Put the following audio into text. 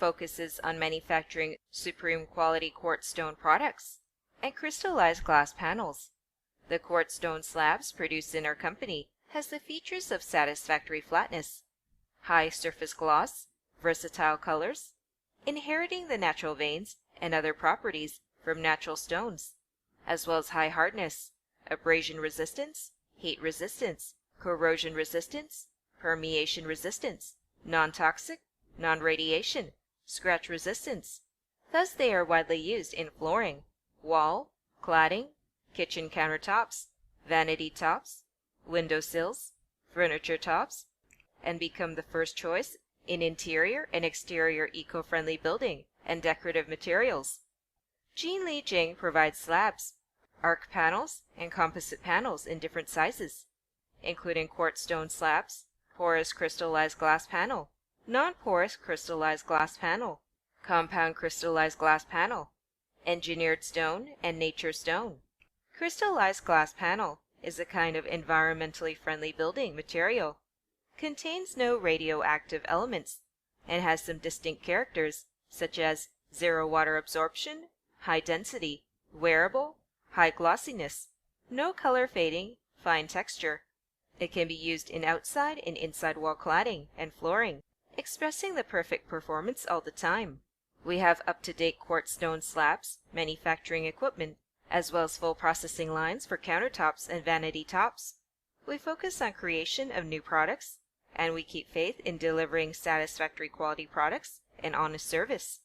focuses on manufacturing supreme quality quartz stone products and crystallized glass panels. The quartz stone slabs produced in our company has the features of satisfactory flatness, high surface gloss, versatile colors, inheriting the natural veins and other properties from natural stones, as well as high hardness, abrasion resistance, heat resistance, corrosion resistance, permeation resistance, non-toxic, non-radiation, scratch resistance. Thus they are widely used in flooring, wall, cladding, kitchen countertops, vanity tops, windowsills, furniture tops, and become the first choice in interior and exterior eco-friendly building and decorative materials. Jean Li Jing provides slabs, arc panels, and composite panels in different sizes, including quartz stone slabs, porous crystallized glass panel, non-porous crystallized glass panel, compound crystallized glass panel, engineered stone and nature stone. Crystallized glass panel is a kind of environmentally friendly building material, contains no radioactive elements, and has some distinct characters such as zero water absorption, high density, wearable, high glossiness, no color fading, fine texture. It can be used in outside and inside wall cladding and flooring, expressing the perfect performance all the time. We have up-to-date quartz stone slabs, manufacturing equipment, as well as full processing lines for countertops and vanity tops. We focus on creation of new products, and we keep faith in delivering satisfactory quality products and honest service.